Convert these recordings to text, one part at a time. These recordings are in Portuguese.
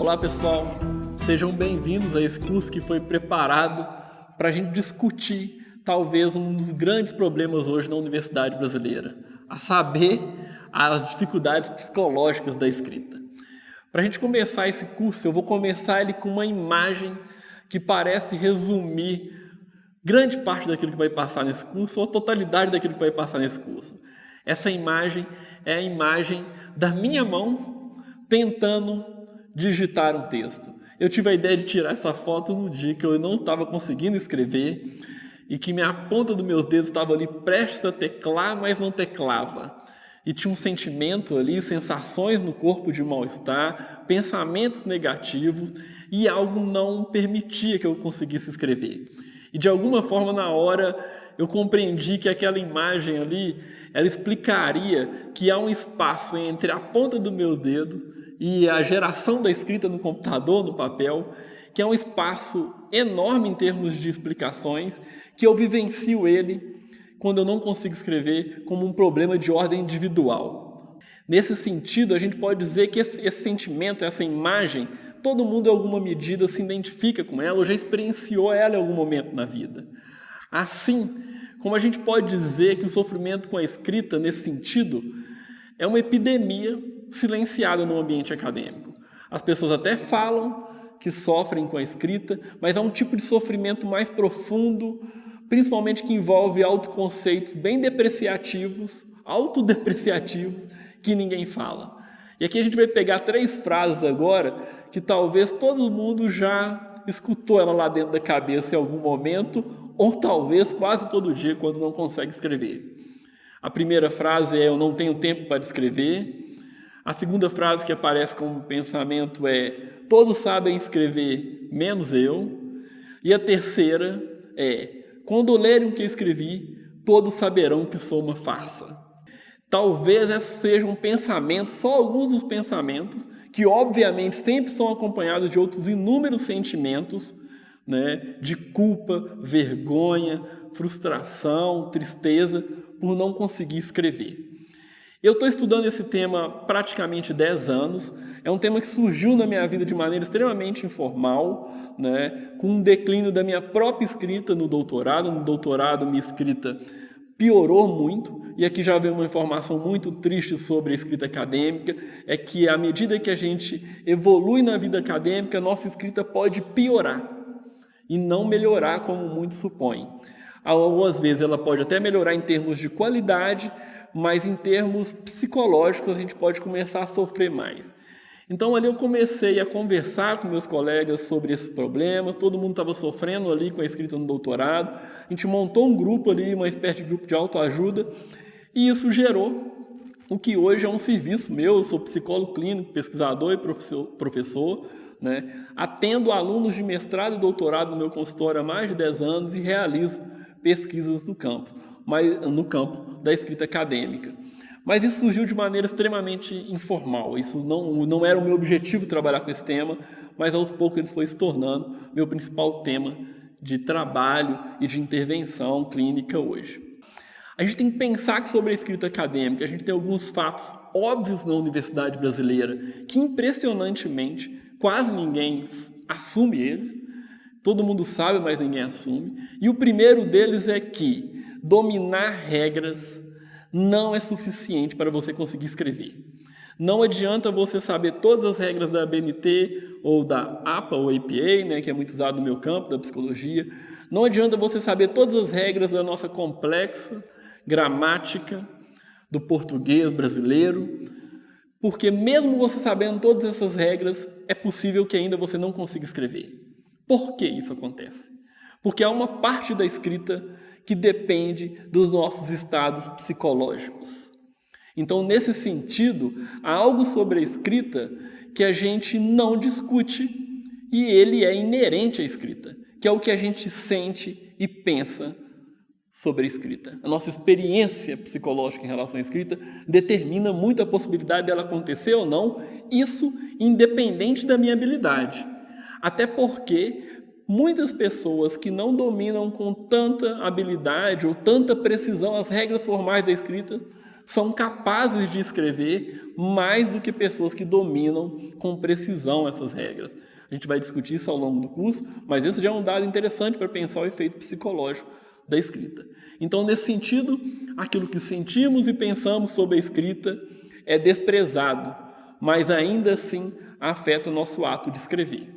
Olá pessoal, sejam bem-vindos a esse curso que foi preparado para a gente discutir talvez um dos grandes problemas hoje na universidade brasileira, a saber, as dificuldades psicológicas da escrita. Para a gente começar esse curso, eu vou começar ele com uma imagem que parece resumir grande parte daquilo que vai passar nesse curso, ou a totalidade daquilo que vai passar nesse curso. Essa imagem é a imagem da minha mão tentando digitar um texto. Eu tive a ideia de tirar essa foto no dia que eu não estava conseguindo escrever e que minha ponta dos meus dedos estava ali prestes a teclar, mas não teclava. E tinha um sentimento ali, sensações no corpo de mal-estar, pensamentos negativos e algo não permitia que eu conseguisse escrever. E de alguma forma, na hora, eu compreendi que aquela imagem ali, ela explicaria que há um espaço entre a ponta do meu dedo e a geração da escrita no computador, no papel, que é um espaço enorme em termos de explicações, que eu vivencio ele quando eu não consigo escrever como um problema de ordem individual. Nesse sentido, a gente pode dizer que esse sentimento, essa imagem, todo mundo em alguma medida se identifica com ela ou já experienciou ela em algum momento na vida. Assim, como a gente pode dizer que o sofrimento com a escrita, nesse sentido, é uma epidemia silenciada no ambiente acadêmico. As pessoas até falam que sofrem com a escrita, mas é um tipo de sofrimento mais profundo, principalmente que envolve autoconceitos bem depreciativos, autodepreciativos, que ninguém fala. E aqui a gente vai pegar 3 frases agora que talvez todo mundo já escutou ela lá dentro da cabeça em algum momento, ou talvez quase todo dia quando não consegue escrever. A primeira frase é: eu não tenho tempo para escrever. A segunda frase que aparece como pensamento é: todos sabem escrever, menos eu. E a terceira é: quando lerem o que escrevi, todos saberão que sou uma farsa. Talvez esses sejam pensamentos, só alguns dos pensamentos, que obviamente sempre são acompanhados de outros inúmeros sentimentos, né, de culpa, vergonha, frustração, tristeza, por não conseguir escrever. Eu estou estudando esse tema há praticamente 10 anos. É um tema que surgiu na minha vida de maneira extremamente informal, né, com um declínio da minha própria escrita no doutorado. No doutorado, minha escrita piorou muito, e aqui já vem uma informação muito triste sobre a escrita acadêmica, é que à medida que a gente evolui na vida acadêmica, nossa escrita pode piorar e não melhorar como muitos supõem. Algumas vezes ela pode até melhorar em termos de qualidade, mas em termos psicológicos a gente pode começar a sofrer mais. Então ali eu comecei a conversar com meus colegas sobre esses problemas, todo mundo estava sofrendo ali com a escrita no doutorado, a gente montou um grupo ali, uma espécie de grupo de autoajuda, e isso gerou o que hoje é um serviço meu. Eu sou psicólogo clínico, pesquisador e professor, né? Atendo alunos de mestrado e doutorado no meu consultório há mais de 10 anos e realizo pesquisas no campo da escrita acadêmica. Mas isso surgiu de maneira extremamente informal. Isso não era o meu objetivo trabalhar com esse tema, mas aos poucos ele foi se tornando meu principal tema de trabalho e de intervenção clínica hoje. A gente tem que pensar que sobre a escrita acadêmica, a gente tem alguns fatos óbvios na universidade brasileira que, impressionantemente, quase ninguém assume eles. Todo mundo sabe, mas ninguém assume. E o primeiro deles é que dominar regras não é suficiente para você conseguir escrever. Não adianta você saber todas as regras da ABNT ou da APA ou APA, né, que é muito usado no meu campo, da psicologia. Não adianta você saber todas as regras da nossa complexa gramática do português brasileiro, porque mesmo você sabendo todas essas regras, é possível que ainda você não consiga escrever. Por que isso acontece? Porque há uma parte da escrita que depende dos nossos estados psicológicos. Então, nesse sentido, há algo sobre a escrita que a gente não discute e ele é inerente à escrita, que é o que a gente sente e pensa sobre a escrita. A nossa experiência psicológica em relação à escrita determina muito a possibilidade dela acontecer ou não, isso independente da minha habilidade. Até porque muitas pessoas que não dominam com tanta habilidade ou tanta precisão as regras formais da escrita são capazes de escrever mais do que pessoas que dominam com precisão essas regras. A gente vai discutir isso ao longo do curso, mas esse já é um dado interessante para pensar o efeito psicológico da escrita. Então, nesse sentido, aquilo que sentimos e pensamos sobre a escrita é desprezado, mas ainda assim afeta o nosso ato de escrever.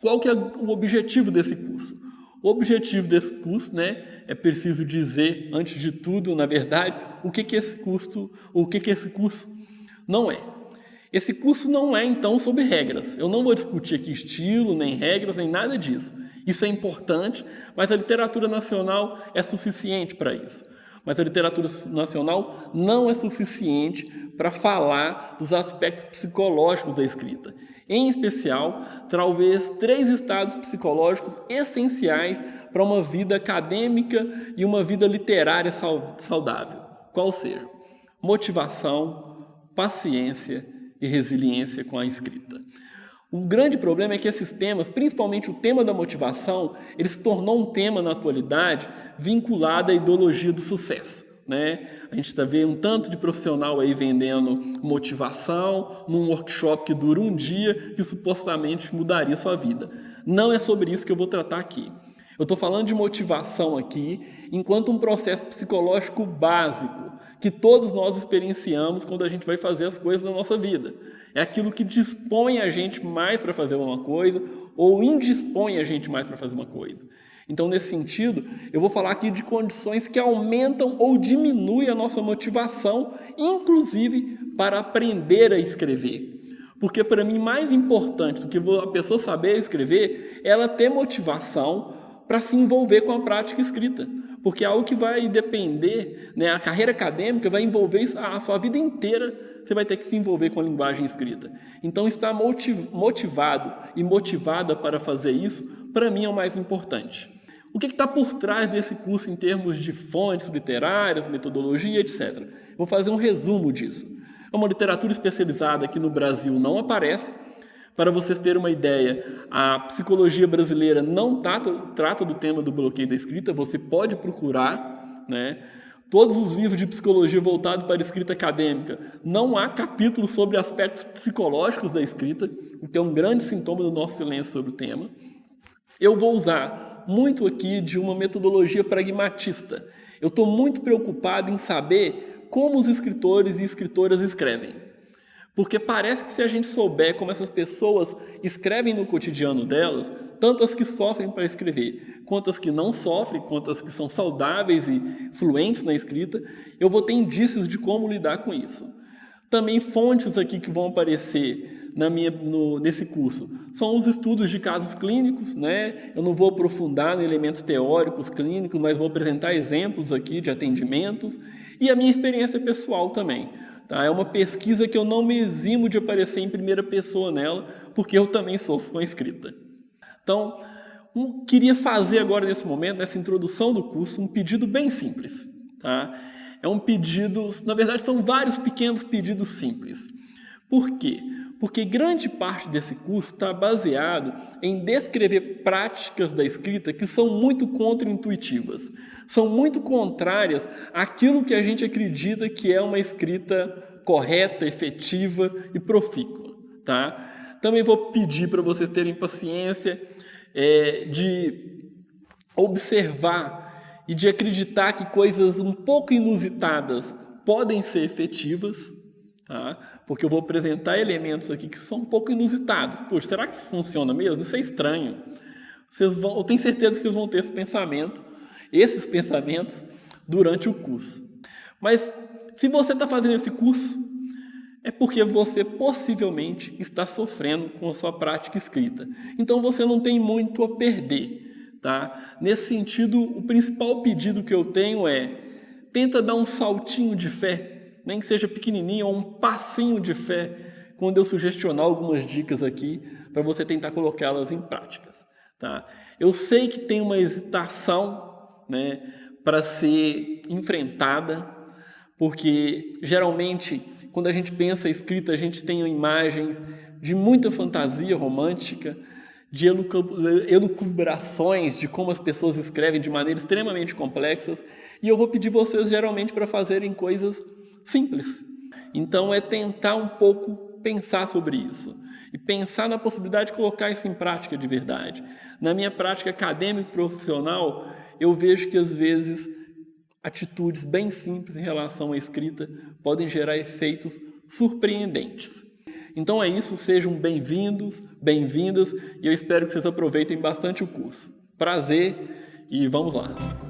Qual que é o objetivo desse curso? O objetivo desse curso, é preciso dizer, antes de tudo, na verdade, o que esse curso não é. Esse curso não é, então, sobre regras. Eu não vou discutir aqui estilo, nem regras, nem nada disso. Isso é importante, mas a literatura nacional é suficiente para isso. Mas a literatura nacional não é suficiente para falar dos aspectos psicológicos da escrita. Em especial, talvez 3 estados psicológicos essenciais para uma vida acadêmica e uma vida literária saudável. Qual seja? Motivação, paciência e resiliência com a escrita. O grande problema é que esses temas, principalmente o tema da motivação, ele se tornou um tema na atualidade vinculado à ideologia do sucesso. A gente está vendo um tanto de profissional aí vendendo motivação num workshop que dura um dia que supostamente mudaria sua vida. Não é sobre isso que eu vou tratar aqui. Eu estou falando de motivação aqui enquanto um processo psicológico básico que todos nós experienciamos quando a gente vai fazer as coisas na nossa vida. É aquilo que dispõe a gente mais para fazer uma coisa ou indispõe a gente mais para fazer uma coisa. Então, nesse sentido, eu vou falar aqui de condições que aumentam ou diminuem a nossa motivação, inclusive para aprender a escrever. Porque, para mim, mais importante do que a pessoa saber escrever é ela ter motivação para se envolver com a prática escrita. Porque é algo que vai depender, a carreira acadêmica vai envolver a sua vida inteira, você vai ter que se envolver com a linguagem escrita. Então, estar motivado e motivada para fazer isso, para mim, é o mais importante. O que está por trás desse curso em termos de fontes literárias, metodologia, etc.? Vou fazer um resumo disso. É uma literatura especializada que no Brasil não aparece. Para vocês terem uma ideia, a psicologia brasileira não trata do tema do bloqueio da escrita, você pode procurar, Todos os livros de psicologia voltados para a escrita acadêmica, não há capítulo sobre aspectos psicológicos da escrita, o que é um grande sintoma do nosso silêncio sobre o tema. Eu vou usar muito aqui de uma metodologia pragmatista. Eu estou muito preocupado em saber como os escritores e escritoras escrevem. Porque parece que se a gente souber como essas pessoas escrevem no cotidiano delas, tanto as que sofrem para escrever, quanto as que não sofrem, quanto as que são saudáveis e fluentes na escrita, eu vou ter indícios de como lidar com isso. Também fontes aqui que vão aparecer nesse curso são os estudos de casos clínicos, Eu não vou aprofundar em elementos teóricos clínicos, mas vou apresentar exemplos aqui de atendimentos e a minha experiência pessoal também. É uma pesquisa que eu não me eximo de aparecer em primeira pessoa nela, porque eu também sofro com a escrita. Então, queria fazer agora nesse momento, nessa introdução do curso, um pedido bem simples. É um pedido, na verdade são vários pequenos pedidos simples. Por quê? Porque grande parte desse curso está baseado em descrever práticas da escrita que são muito contraintuitivas, são muito contrárias àquilo que a gente acredita que é uma escrita correta, efetiva e profícua. Também vou pedir para vocês terem paciência de observar e de acreditar que coisas um pouco inusitadas podem ser efetivas, porque eu vou apresentar elementos aqui que são um pouco inusitados. Poxa, será que isso funciona mesmo? Isso é estranho. Eu tenho certeza que vocês vão ter esses pensamentos durante o curso. Mas se você está fazendo esse curso, é porque você possivelmente está sofrendo com a sua prática escrita. Então você não tem muito a perder. Nesse sentido, o principal pedido que eu tenho é: tenta dar um saltinho de fé, nem que seja pequenininho, ou um passinho de fé, quando eu sugestionar algumas dicas aqui, para você tentar colocá-las em práticas. Eu sei que tem uma hesitação, para ser enfrentada, porque geralmente, quando a gente pensa em escrita, a gente tem imagens de muita fantasia romântica, de elucubrações de como as pessoas escrevem de maneira extremamente complexas, e eu vou pedir vocês geralmente para fazerem coisas simples. Então é tentar um pouco pensar sobre isso e pensar na possibilidade de colocar isso em prática de verdade. Na minha prática acadêmica e profissional, eu vejo que às vezes atitudes bem simples em relação à escrita podem gerar efeitos surpreendentes. Então é isso, sejam bem-vindos, bem-vindas, e eu espero que vocês aproveitem bastante o curso. Prazer e vamos lá!